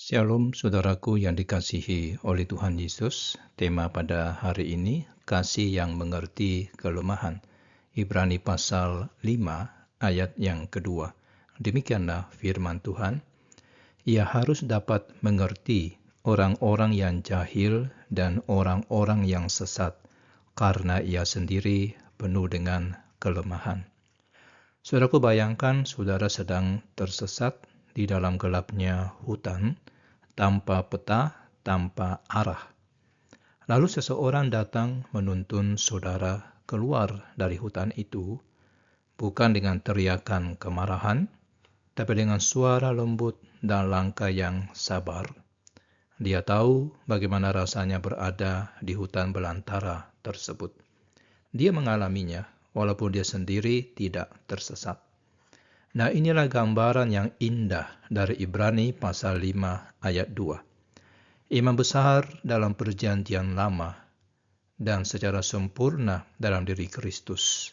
Shalom saudaraku yang dikasihi oleh Tuhan Yesus. Tema pada hari ini, kasih yang mengerti kelemahan. Ibrani pasal 5 ayat yang kedua. Demikianlah firman Tuhan. Ia harus dapat mengerti orang-orang yang jahil dan orang-orang yang sesat, karena ia sendiri penuh dengan kelemahan. Saudaraku, bayangkan saudara sedang tersesat di dalam gelapnya hutan, tanpa peta, tanpa arah. Lalu seseorang datang menuntun saudara keluar dari hutan itu, bukan dengan teriakan kemarahan, tapi dengan suara lembut dan langkah yang sabar. Dia tahu bagaimana rasanya berada di hutan belantara tersebut. Dia mengalaminya, walaupun dia sendiri tidak tersesat. Nah, inilah gambaran yang indah dari Ibrani pasal 5 ayat 2. Imam besar dalam perjanjian lama dan secara sempurna dalam diri Kristus.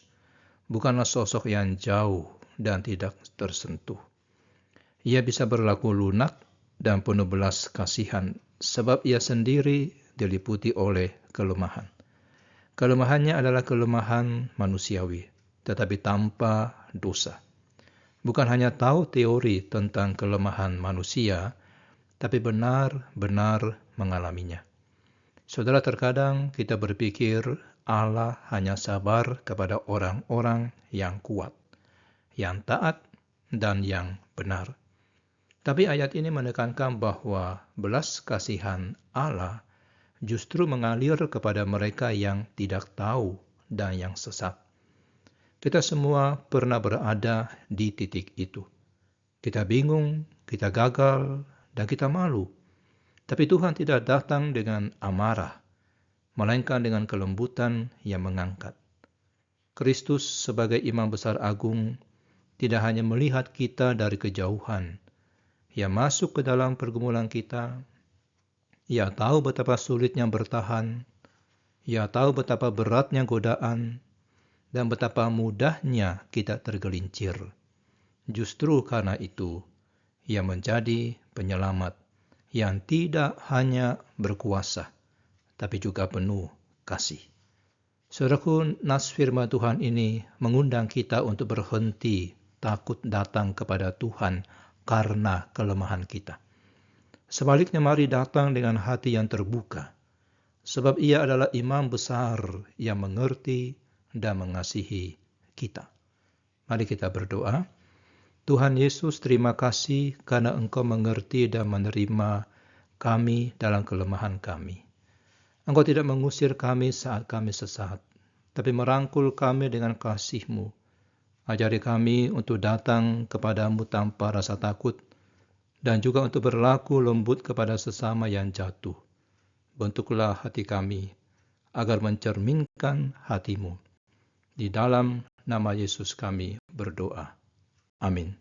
Bukanlah sosok yang jauh dan tidak tersentuh. Ia bisa berlaku lunak dan penuh belas kasihan sebab ia sendiri diliputi oleh kelemahan. Kelemahannya adalah kelemahan manusiawi, tetapi tanpa dosa. Bukan hanya tahu teori tentang kelemahan manusia, tapi benar-benar mengalaminya. Saudara, terkadang kita berpikir Allah hanya sabar kepada orang-orang yang kuat, yang taat, dan yang benar. Tapi ayat ini menekankan bahwa belas kasihan Allah justru mengalir kepada mereka yang tidak tahu dan yang sesat. Kita semua pernah berada di titik itu. Kita bingung, kita gagal, dan kita malu. Tapi Tuhan tidak datang dengan amarah, melainkan dengan kelembutan yang mengangkat. Kristus sebagai Imam Besar Agung tidak hanya melihat kita dari kejauhan. Ia masuk ke dalam pergumulan kita. Ia tahu betapa sulitnya bertahan. Ia tahu betapa beratnya godaan dan betapa mudahnya kita tergelincir. Justru karena itu, ia menjadi penyelamat yang tidak hanya berkuasa, tapi juga penuh kasih. Saudaraku, nas firman Tuhan ini mengundang kita untuk berhenti takut datang kepada Tuhan karena kelemahan kita. Sebaliknya, mari datang dengan hati yang terbuka, sebab ia adalah imam besar yang mengerti dan mengasihi kita. Mari kita berdoa. Tuhan Yesus, terima kasih karena Engkau mengerti dan menerima kami dalam kelemahan kami. Engkau tidak mengusir kami saat kami sesat, tapi merangkul kami dengan kasih-Mu. Ajari kami untuk datang kepadamu tanpa rasa takut, dan juga untuk berlaku lembut kepada sesama yang jatuh. Bentuklah hati kami, agar mencerminkan hati-Mu. Di dalam nama Yesus kami berdoa. Amin.